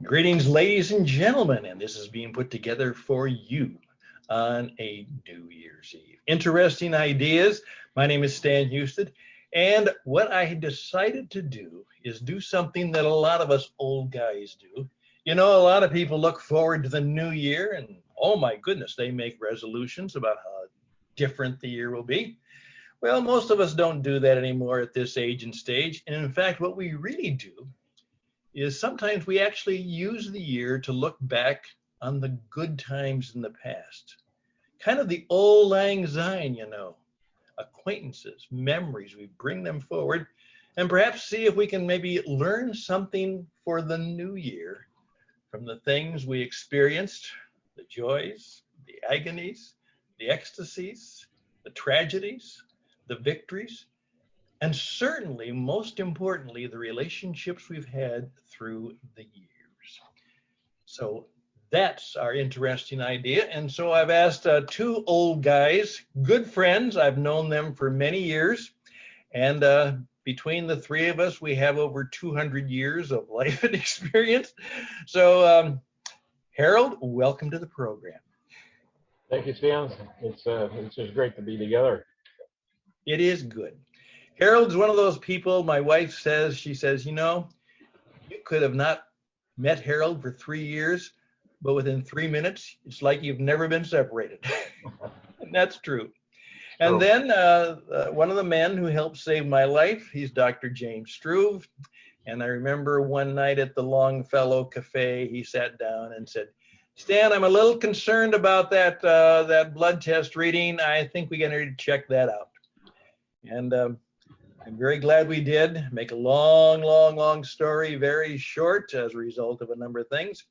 Greetings, ladies and gentlemen, and this is being put together for you on a New Year's Eve. Interesting ideas. My name is Stan Houston, and what I decided to do is do something that a lot of us old guys do. You know, a lot of people look forward to the new year, and oh my goodness, they make resolutions about how different the year will be. Well, most of us don't do that anymore at this age and stage, and in fact, what we really do is sometimes we actually use the year to look back on the good times in the past. Kind of the old lang syne, you know, acquaintances, memories, we bring them forward and perhaps see if we can maybe learn something for the new year from the things we experienced, the joys, the agonies, the ecstasies, the tragedies, the victories, and certainly, most importantly, the relationships we've had through the years. So that's our interesting idea. And so I've asked two old guys, good friends. I've known them for many years. And between the three of us, we have over 200 years of life and experience. So Harold, welcome to the program. Thank you, Stan. It's just great to be together. It is good. Harold's one of those people, my wife says, she says, you know, you could have not met Harold for 3 years, but within 3 minutes, it's like you've never been separated. And that's true. And then one of the men who helped save my life, he's Dr. James Struve. And I remember one night at the Longfellow Cafe, he sat down and said, Stan, I'm a little concerned about that blood test reading. I think we got to check that out. And I'm very glad we did. Make a long story very short as a result of a number of things.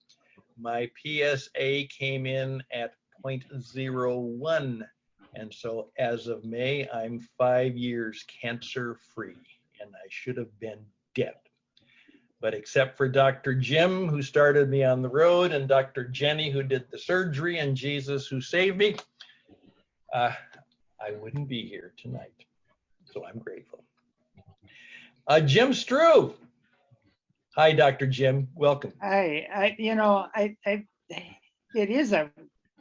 My PSA came in at 0.01. And so as of May, I'm 5 years cancer free, and I should have been dead. But except for Dr. Jim, who started me on the road, and Dr. Jenny, who did the surgery, and Jesus, who saved me, I wouldn't be here tonight. So I'm grateful. Jim Struve. Hi, Dr. Jim. Welcome. Hi. It is a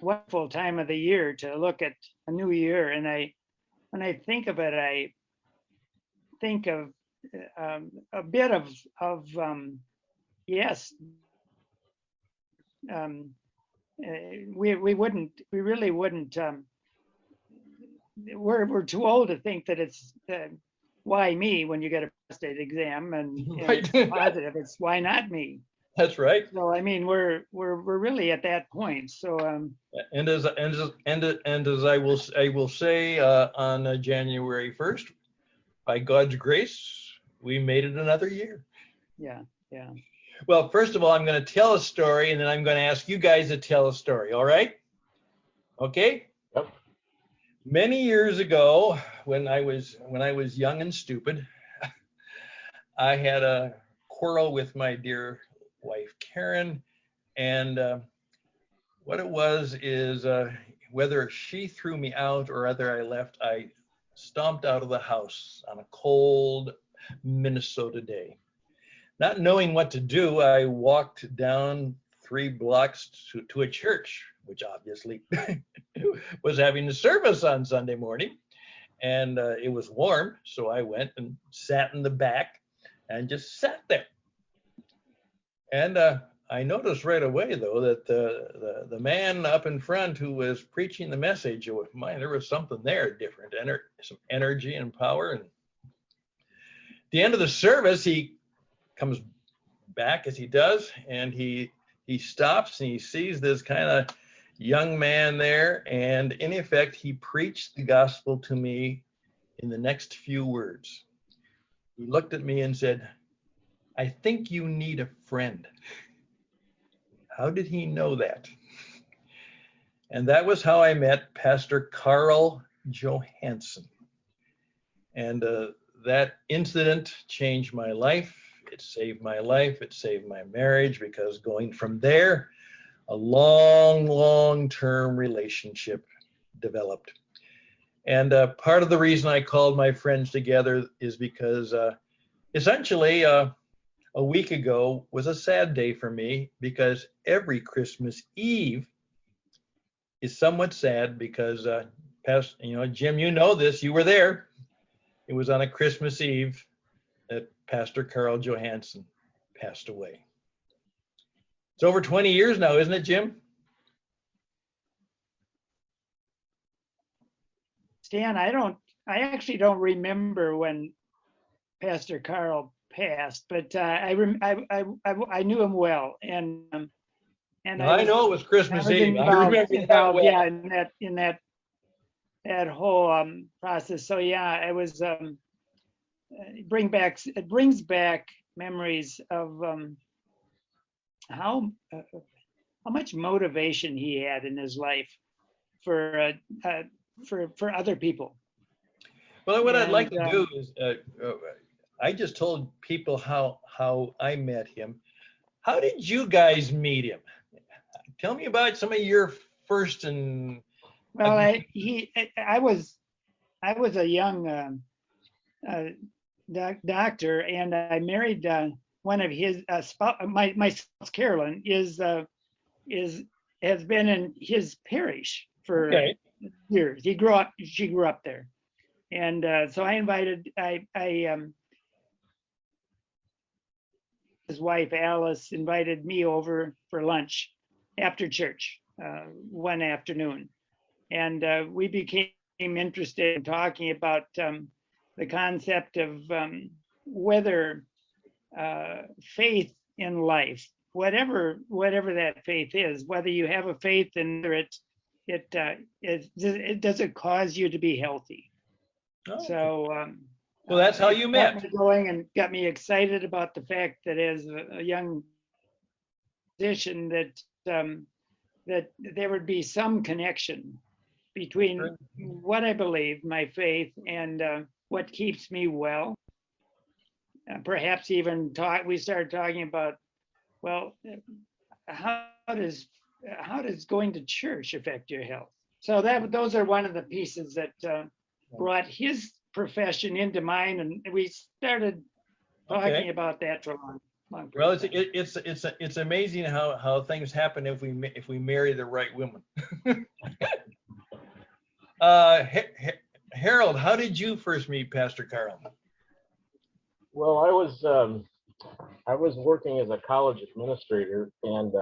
wonderful time of the year to look at a new year, and when I think of it, I think of a bit of yes. We really wouldn't. We're too old to think that it's. Why me when you get a prostate exam and Right. it's positive, it's why not me. That's right. So I mean we're really at that point. So and as I will say on January 1st, by God's grace, we made it another year. Yeah. Well, first of all, I'm going to tell a story, and then I'm going to ask you guys to tell a story. All right? Okay. Yep. Many years ago, when I was young and stupid, I had a quarrel with my dear wife Karen, and what it was is whether she threw me out or whether I left, I stomped out of the house on a cold Minnesota day. Not knowing what to do, I walked down 3 blocks to a church, which obviously was having a service on Sunday morning, and it was warm, so I went and sat in the back and just sat there. And I noticed right away, though, that the man up in front who was preaching the message, there was something there different, some energy and power. And at the end of the service, he comes back as he does, and he stops and he sees this kind of young man there, and in effect, he preached the gospel to me in the next few words. He looked at me and said, I think you need a friend. How did he know that? And that was how I met Pastor Carl Johansson. And that incident changed my life. It saved my life. It saved my marriage, because going from there, a long-term relationship developed. And part of the reason I called my friends together is because essentially a week ago was a sad day for me because every Christmas Eve is somewhat sad because, Jim, you know this, you were there. It was on a Christmas Eve that Pastor Carl Johansson passed away. It's over 20 years now, isn't it, Jim? Stan, I actually don't remember when Pastor Carl passed, but I knew him well, and Now, I know it was I Christmas was Eve. I remember that well. yeah, in that whole process. So yeah, it was it brings back memories of how how much motivation he had in his life for for other people. Well, what I'd like And to do is, I just told people how I met him. How did you guys meet him? Tell me about some of your first and well, I was a young doctor, and I married one of his my spouse Carolyn is has been in his parish for okay. years. She grew up there, and so I his wife Alice invited me over for lunch after church one afternoon, and we became interested in talking about the concept of whether faith in life, whatever that faith is, whether you have a faith and it does it cause you to be healthy. Oh, So so that's how it you got met. me going and got me excited about the fact that as a young physician that there would be some connection between what I believe, my faith, and what keeps me well. Perhaps even we started talking about, well, how does going to church affect your health? So those are one of the pieces that brought his profession into mine, and we started talking Okay. about that for a long Well, period of time. it's amazing how things happen if we marry the right woman. Harold, how did you first meet Pastor Carl? Well, I was working as a college administrator, and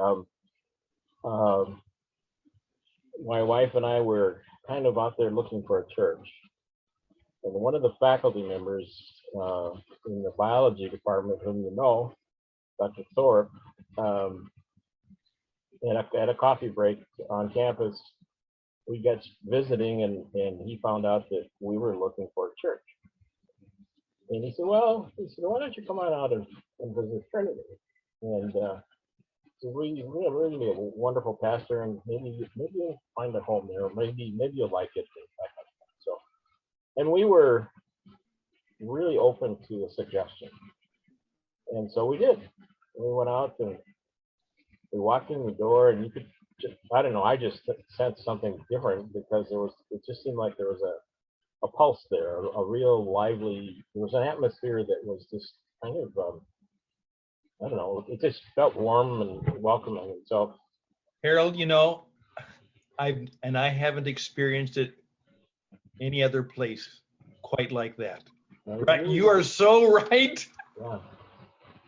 my wife and I were kind of out there looking for a church. And one of the faculty members in the biology department, whom you know, Dr. Thorpe, at a coffee break on campus, we got visiting, and he found out that we were looking for a church. And he said, why don't you come on out and visit Trinity? And so we have really a wonderful pastor, and maybe you'll find a home there, or maybe you'll like it. So, and we were really open to a suggestion, and so we did. We went out and we walked in the door, and you could just, I don't know, I just sensed something different because it just seemed like there was a pulse there, a real lively, there was an atmosphere that was just kind of, I don't know, it just felt warm and welcoming. And so, Harold, I haven't experienced it any other place quite like that. Right, you are so right. yeah,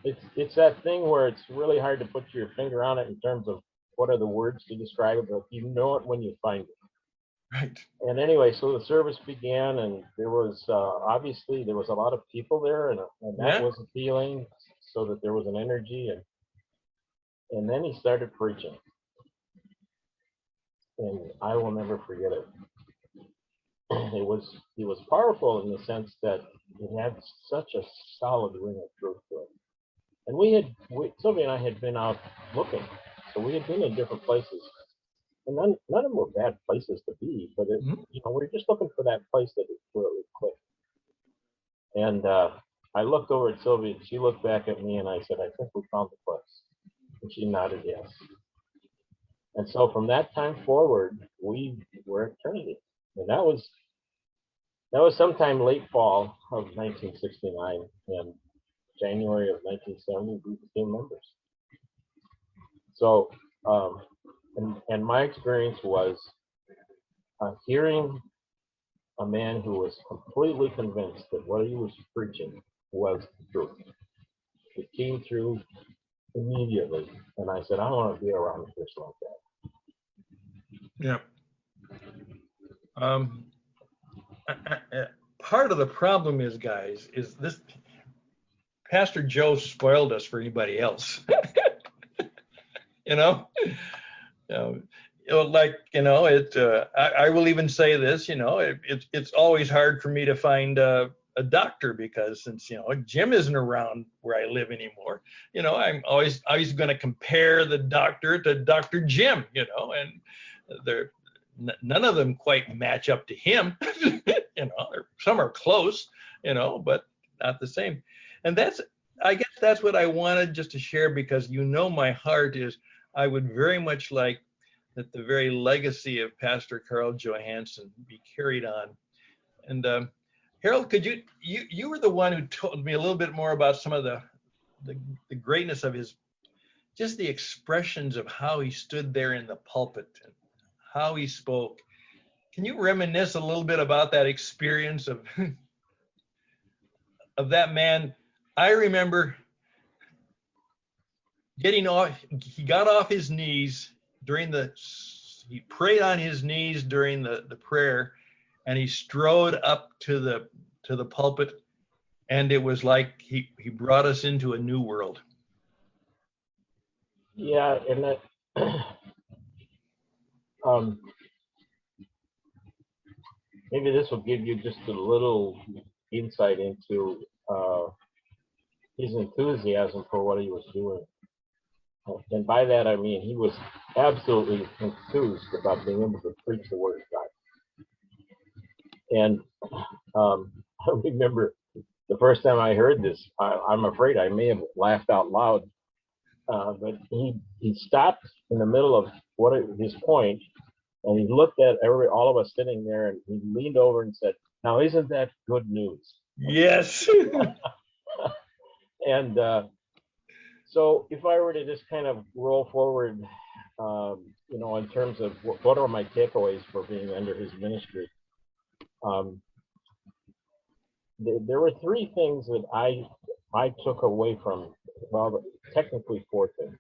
it's that thing where it's really hard to put your finger on it in terms of what are the words to describe it, but you know it when you find it. Right. And anyway, so the service began, and there was obviously there was a lot of people there, and that Yeah. was appealing, so that there was an energy, and then he started preaching, and I will never forget it. It was powerful in the sense that it had such a solid ring of truth to it. And Sylvia and I had been out looking, so we had been in different places, and none of them were bad places to be, but Mhm. we were just looking for that place where it would click. And I looked over at Sylvia, and she looked back at me, and I said, "I think we found the place." And she nodded yes. And so from that time forward, we were at Trinity, and that was sometime late fall of 1969, and January of 1970, we became members. So, and my experience was hearing a man who was completely convinced that what he was preaching was the truth. It came through immediately, and I said, I want to be around a person like that. Yeah. Part of the problem is, guys, is this Pastor Joe spoiled us for anybody else. you know, like, I will even say this, it's always hard for me to find a doctor because since, Jim isn't around where I live anymore, I'm always going to compare the doctor to Dr. Jim, and none of them quite match up to him. Some are close, but not the same. And I guess that's what I wanted just to share, because my heart is I would very much like that the very legacy of Pastor Carl Johansson be carried on. And Harold, could you were the one who told me a little bit more about some of the greatness of just the expressions of how he stood there in the pulpit and how he spoke. Can you reminisce a little bit about that experience of that man? I remember he got off his knees he prayed on his knees during the prayer, and he strode up to the pulpit, and it was like he brought us into a new world. Yeah, and that maybe this will give you just a little insight into his enthusiasm for what he was doing. And by that, I mean he was absolutely enthused about being able to preach the word of God. And I remember the first time I heard this, I'm afraid I may have laughed out loud. But he stopped in the middle of his point, and he looked at all of us sitting there, and he leaned over and said, "Now, isn't that good news?" Yes. And so if I were to just kind of roll forward, in terms of what are my takeaways for being under his ministry, there were three things that I took away from, well, technically four things.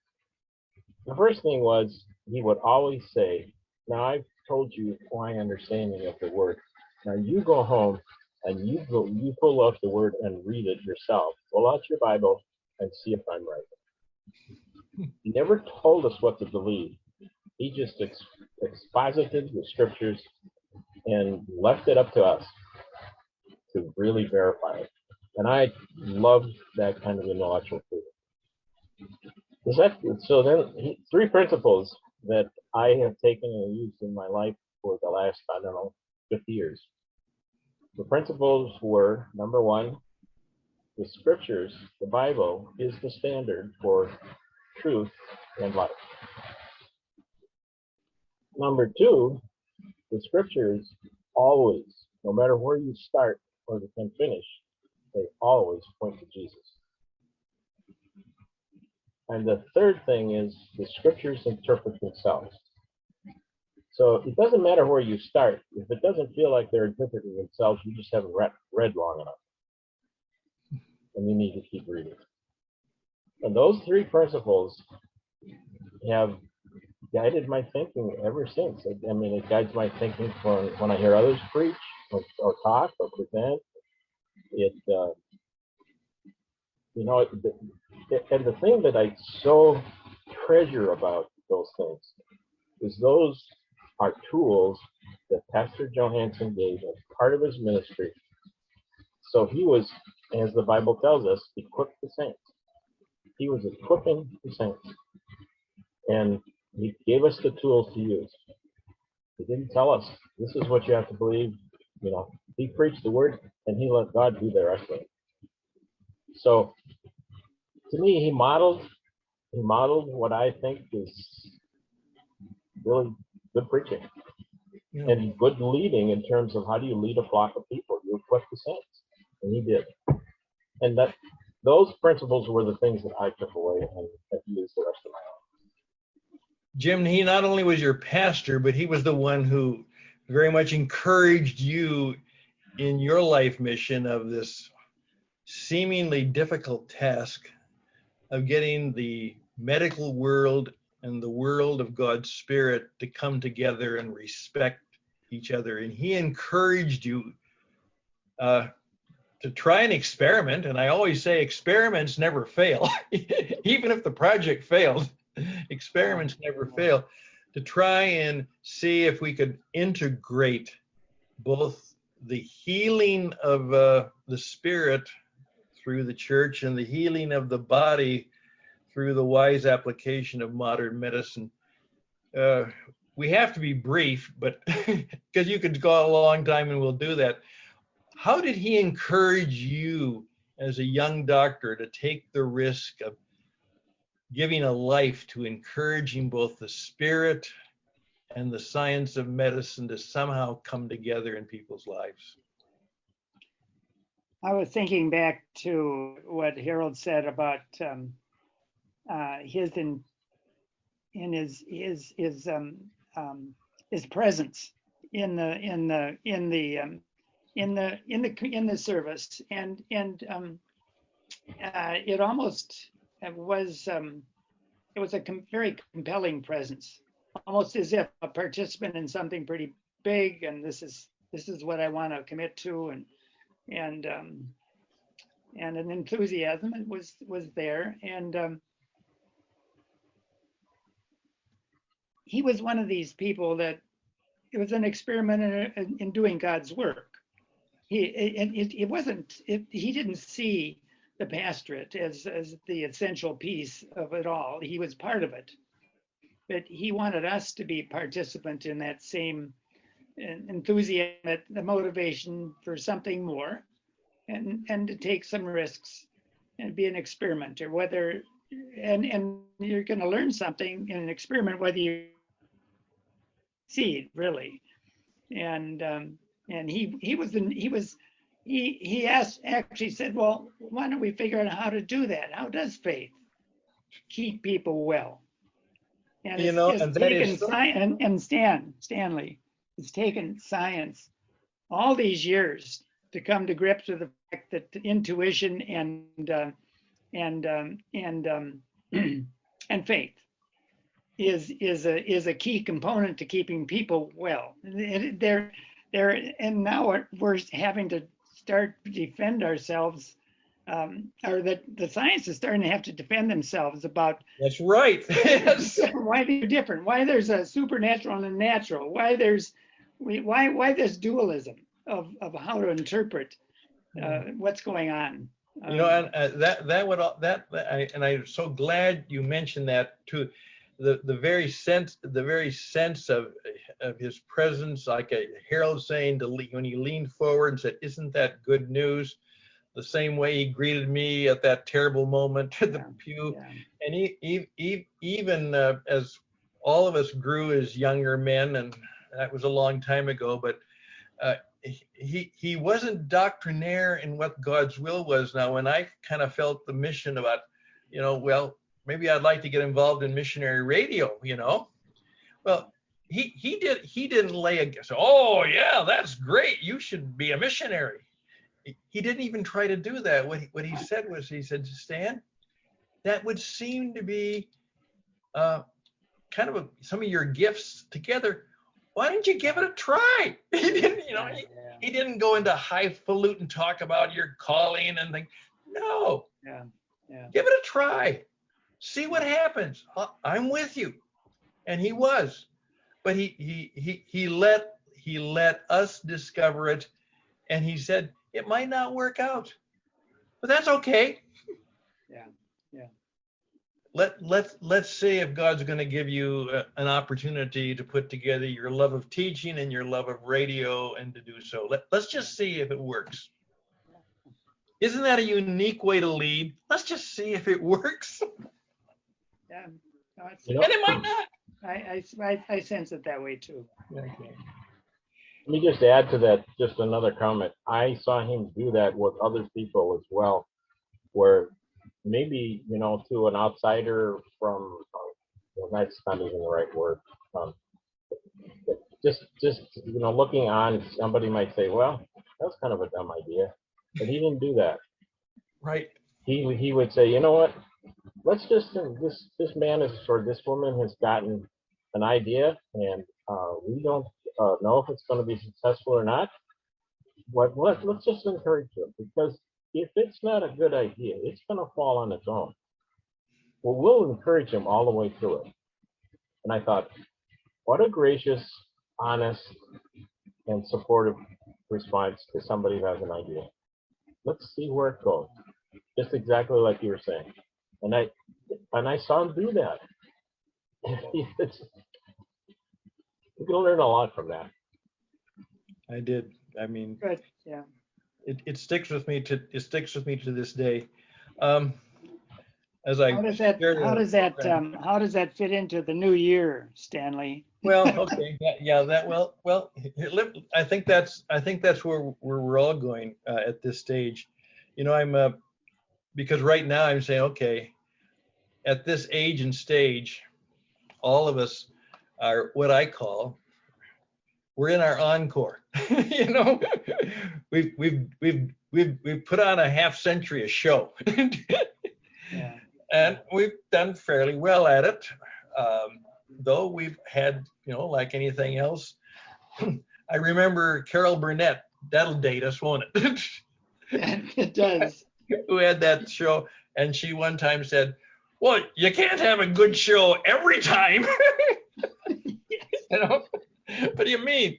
The first thing was he would always say, now I've told you my understanding of the word. Now you go home and you pull up the word and read it yourself. Pull out your Bible and see if I'm right. He never told us what to believe. He just exposited the scriptures and left it up to us to really verify it. And I loved that kind of intellectual freedom. So then, three principles that I have taken and used in my life for the last, 50 years. The principles were, number one, the scriptures, the Bible, is the standard for truth and life. Number two, the scriptures always, no matter where you start or you can finish, they always point to Jesus. And the third thing is the scriptures interpret themselves. So it doesn't matter where you start. If it doesn't feel like they're interpreting themselves, you just haven't read long enough. And you need to keep reading. And those three principles have guided my thinking ever since. I mean, it guides my thinking for when I hear others preach or talk or present. And the thing that I so treasure about those things is those are tools that Pastor Johansson gave as part of his ministry. So he was, as the Bible tells us, equipped the saints. He was equipping the saints. And he gave us the tools to use. He didn't tell us, this is what you have to believe. He preached the word and he let God do the rest of it. So to me, he modeled what I think is really good preaching. Yeah. And good leading in terms of how do you lead a flock of people? You equip the saints. And he did. And those principles were the things that I took away and have used the rest of my life. Jim, he not only was your pastor, but he was the one who very much encouraged you in your life mission of this seemingly difficult task of getting the medical world and the world of God's Spirit to come together and respect each other. And he encouraged you to try an experiment. And I always say experiments never fail. Even if the project failed, experiments never fail. To try and see if we could integrate both the healing of the spirit through the church and the healing of the body through the wise application of modern medicine. We have to be brief, but because you could go a long time and we'll do that. How did he encourage you as a young doctor to take the risk of giving a life to encouraging both the spirit and the science of medicine to somehow come together in people's lives? I was thinking back to what Harold said about his presence in the service, and it almost was it was a very compelling presence, almost as if a participant in something pretty big, and this is what I want to commit to, and an enthusiasm was there, and he was one of these people that it was an experiment in doing God's work. He didn't see the pastorate as the essential piece of it all. He was part of it, but he wanted us to be participant in that same enthusiasm, the motivation for something more, and to take some risks and be an experimenter. Whether and you're going to learn something in an experiment whether you succeed, really. And he actually said, well, why don't we figure out how to do that? How does faith keep people well? And You it's know, just and that taken is so, science, and Stanley, it's taken science all these years to come to grips with the fact that intuition and and faith is a key component to keeping people well. And now we're having to start to defend ourselves, or that the science is starting to have to defend themselves about that's right. Yes. why they're different, why there's a supernatural and a natural, why there's dualism of how to interpret what's going on. You know, and I'm so glad you mentioned that too. The very sense of his presence, like Harold saying when he leaned forward and said, "Isn't that good news?" The same way he greeted me at that terrible moment at the pew, and even as all of us grew as younger men, and that was a long time ago, but he wasn't doctrinaire in what God's will was. Now, when I kind of felt the mission about, well, maybe I'd like to get involved in missionary radio, well, he didn't lay a, so, oh yeah, that's great, you should be a missionary. He didn't even try to do that. What he said was, he said, Stan, that would seem to be kind of some of your gifts together. Why didn't you give it a try? He didn't, he didn't go into highfalutin talk about your calling and things. No. Give it a try. See what happens. I'm with you. And he was. But he let us discover it, and he said it might not work out. But that's okay. Let's see if God's going to give you an opportunity to put together your love of teaching and your love of radio, and to do so. Let's just see if it works. Isn't that a unique way to lead? Let's just see if it works. Yeah, no, and it might not. I sense it that way too. Okay. Let me just add to that, just another comment. I saw him do that with other people as well. where maybe, to an outsider from, well, that's not even the right word. Um, just looking on, somebody might say, well, that's kind of a dumb idea, but he didn't do that. Right. He would say, you know what? Let's just this man is or this woman has gotten an idea, and we don't know if it's going to be successful or not. Let's just encourage them, because if it's not a good idea, it's going to fall on its own. Well, we'll encourage him all the way through it. And I thought, what a gracious, honest, and supportive response to somebody who has an idea. Let's see where it goes. Just exactly like you were saying. And I saw him do that. It's, you can learn a lot from that. I did. I mean, Good. Yeah. it sticks with me to this day. Um, as I How shared in the program. how does that fit into the new year, Stanley? Well, okay, yeah, that I think that's where we're all going at this stage. I'm because right now I'm saying, okay, at this age and stage, all of us are what I call we're in our encore. you know, we've put on a half century of show, Yeah. and we've done fairly well at it. Though we've had, like anything else. I remember Carol Burnett. That'll date us, won't it? It does. Who had that show, and she one time said, "Well, you can't have a good show every time." What do you mean?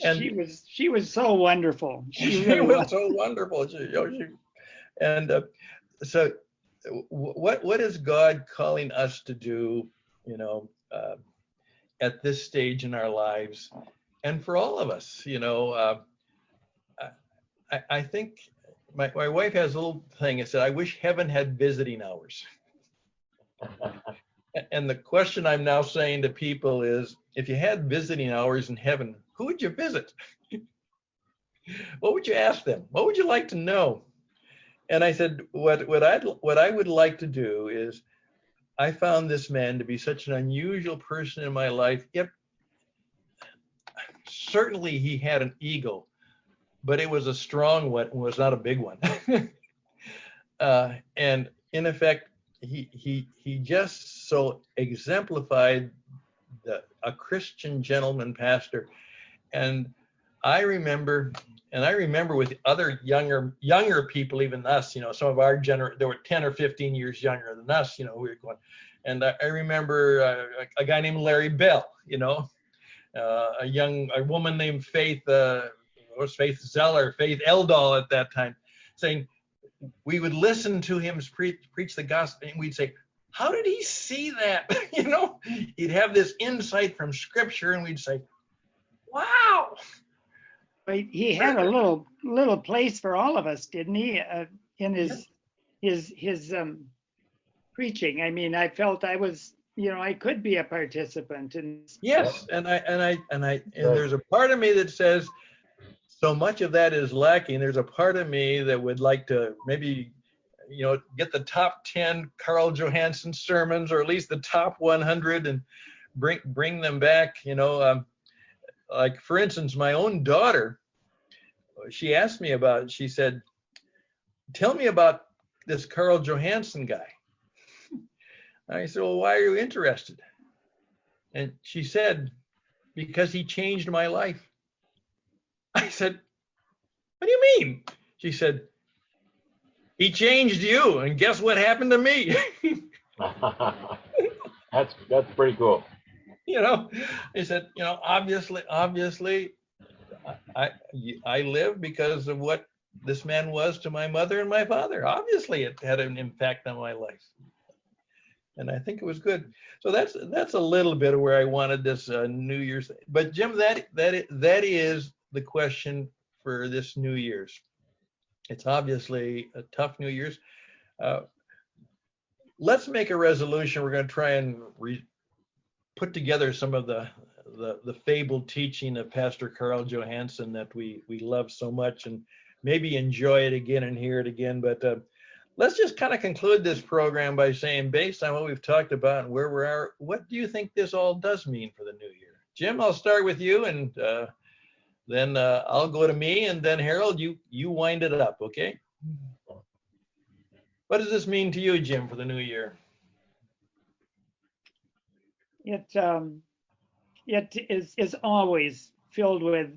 And she was so wonderful. She She really was was. so wonderful. And so, what is God calling us to do? At this stage in our lives, and for all of us, I think my wife has a little thing. It said, "I wish heaven had visiting hours." And the question I'm now saying to people is, if you had visiting hours in heaven, who would you visit? What would you ask them? What would you like to know? And I said, what I would like to do is, I found this man to be such an unusual person in my life. Yet, certainly he had an ego, but it was a strong one, was not a big one. And in effect, he just so exemplified a Christian gentleman pastor. And I remember with other younger people, even us, some of our they were 10 or 15 years younger than us, we were going. And I remember a guy named Larry Bell, a woman named Faith, was Faith Zeller, Faith Eldall at that time, saying, we would listen to him preach the gospel, and we'd say, how did he see that? He'd have this insight from scripture, and we'd say, wow. But he had a little place for all of us, didn't he? In his preaching. I mean, I felt I was, I could be a participant in. Yes, and there's a part of me that says, so much of that is lacking. There's a part of me that would like to maybe, get the top 10 Carl Johansson sermons, or at least the top 100, and bring them back. Like, for instance, my own daughter, she asked me about it. She said, tell me about this Carl Johansson guy. I said, well, why are you interested? And she said, because he changed my life. I said, what do you mean? She said, he changed you, and guess what happened to me? That's pretty cool. He said, obviously, I live because of what this man was to my mother and my father. Obviously, it had an impact on my life, and I think it was good. So that's a little bit of where I wanted this New Year's. But Jim, that is the question for this New Year's. It's obviously a tough New Year's. Let's make a resolution. We're going to try and put together some of the fabled teaching of Pastor Carl Johansson that we love so much, and maybe enjoy it again and hear it again. But let's just kind of conclude this program by saying, based on what we've talked about and where we are, what do you think this all does mean for the new year? Jim, I'll start with you, and then I'll go to me, and then Harold, you wind it up, okay? What does this mean to you, Jim, for the new year? It is always filled with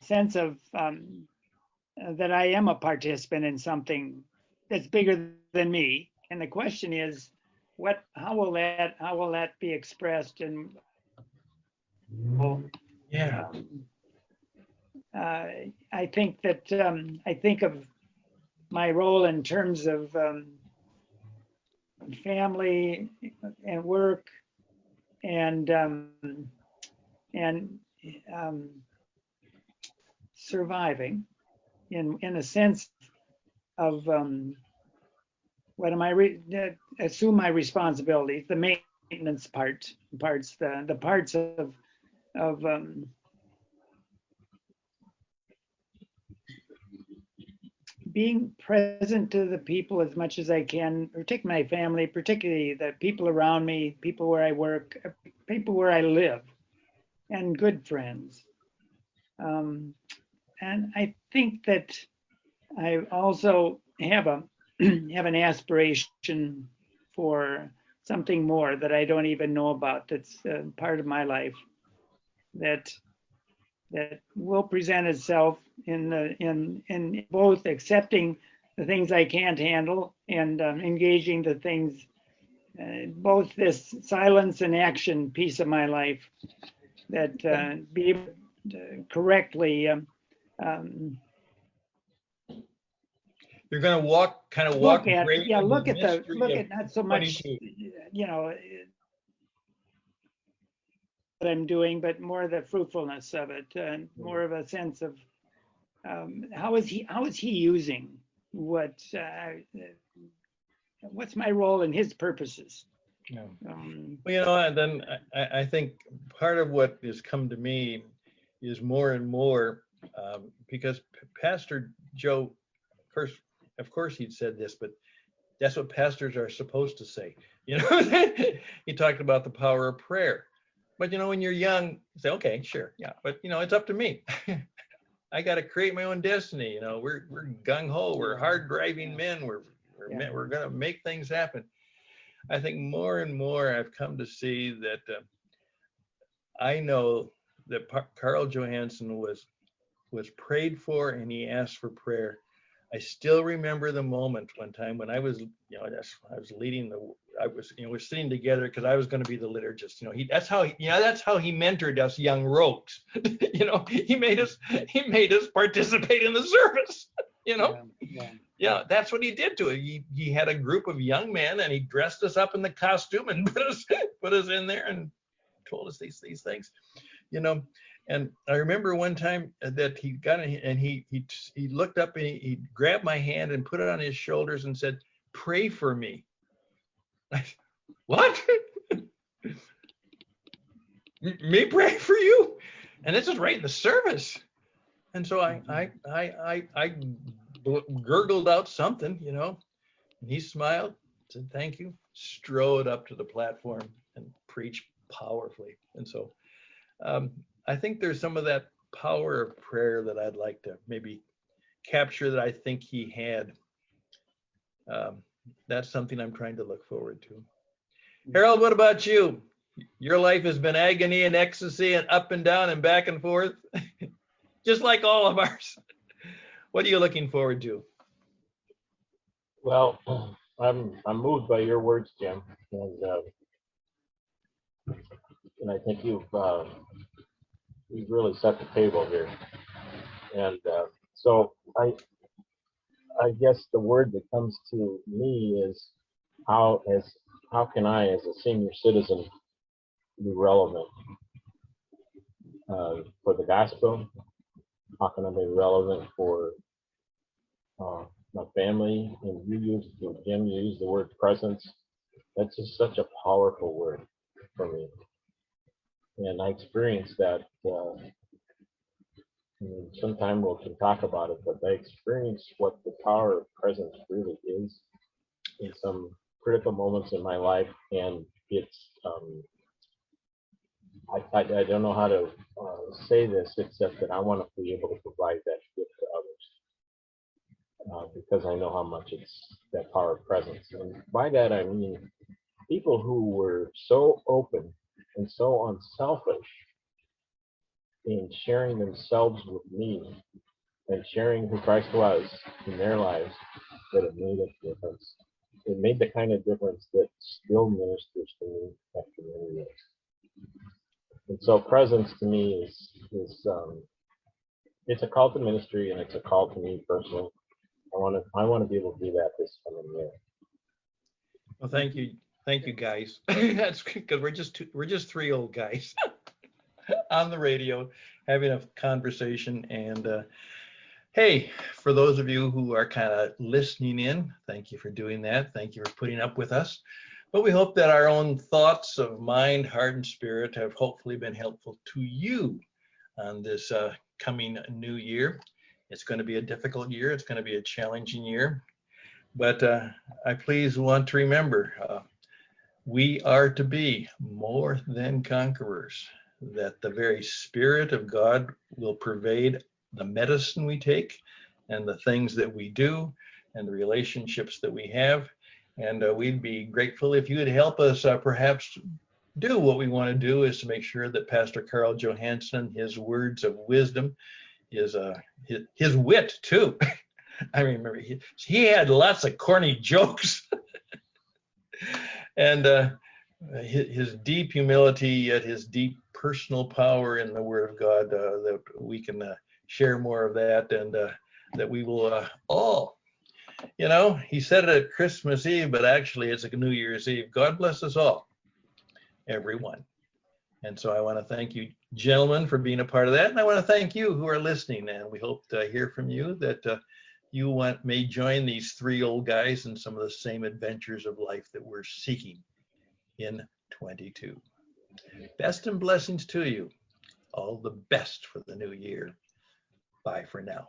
sense of that I am a participant in something that's bigger than me. And the question is, how will that be expressed? And Yeah. I think that I think of my role in terms of family and work and and um, surviving in a sense of what am I assume my responsibilities, the maintenance parts, the parts of being present to the people as much as I can, particularly my family, particularly the people around me, people where I work, people where I live, and good friends. And I think that I also have have an aspiration for something more that I don't even know about. That's part of my life that will present itself in both accepting the things I can't handle and engaging the things, both this silence and action piece of my life, that be able to correctly You're going to walk look at, great yeah, in the look at mystery of not so much 22. What I'm doing, but more the fruitfulness of it, and more of a sense of how is he using what's my role in his purposes. Yeah. Well, and then I think part of what has come to me is more and more because Pastor Joe, of course he'd said this, but that's what pastors are supposed to say. He talked about the power of prayer. But when you're young, you say, okay, sure, yeah, but it's up to me. I got to create my own destiny. We're gung ho. We're hard driving men. We're going to make things happen. I think more and more I've come to see that I know that Carl Johansson was prayed for, and he asked for prayer. I still remember the moment one time when I was, I was leading we're sitting together because I was going to be the liturgist. That's how he mentored us young rogues. He made us participate in the service. Yeah, that's what he did to it. He had a group of young men, and he dressed us up in the costume and put us in there and told us these things. And I remember one time that he got and he looked up and he grabbed my hand and put it on his shoulders and said, "Pray for me." What? Me pray for you? And this is right in the service. And so I gurgled out something, and he smiled, said thank you, strode up to the platform and preached powerfully. And so I think there's some of that power of prayer that I'd like to maybe capture that I think he had. That's something I'm trying to look forward to. Harold, what about you? Your life has been agony and ecstasy and up and down and back and forth, just like all of ours. What are you looking forward to? Well, I'm moved by your words, Jim, and I think you've really set the table here. And so I guess the word that comes to me is how can I, as a senior citizen, be relevant for the gospel? How can I be relevant for my family? And Jim used the word presence. That's just such a powerful word for me. And I experienced that sometime we can talk about it, but I experienced what the power of presence really is in some critical moments in my life, and it's I don't know how to say this except that I want to be able to provide that gift to others because I know how much it's that power of presence. And by that I mean people who were so open and so unselfish in sharing themselves with me and sharing who Christ was in their lives that it made a difference. It made the kind of difference that still ministers to me after many years. And so presence to me is it's a call to ministry and it's a call to me personally. I want to be able to do that this coming year. Well, thank you, guys. That's because we're just three old guys on the radio having a conversation. And hey, for those of you who are kind of listening in, thank you for doing that. Thank you for putting up with us. But we hope that our own thoughts of mind, heart, and spirit have hopefully been helpful to you on this coming new year. It's going to be a difficult year. It's going to be a challenging year. But I please want to remember we are to be more than conquerors, that the very Spirit of God will pervade the medicine we take and the things that we do and the relationships that we have. And we'd be grateful if you would help us perhaps do what we want to do is to make sure that Pastor Carl Johansson, his words of wisdom, his wit too. I remember he had lots of corny jokes and his deep humility, yet his deep personal power in the Word of God, that we can share more of that, and that we will all, he said it at Christmas Eve, but actually it's a New Year's Eve. God bless us all, everyone. And so I want to thank you, gentlemen, for being a part of that. And I want to thank you who are listening. And we hope to hear from you that you may join these three old guys in some of the same adventures of life that we're seeking in 22. Best and blessings to you. All the best for the new year. Bye for now.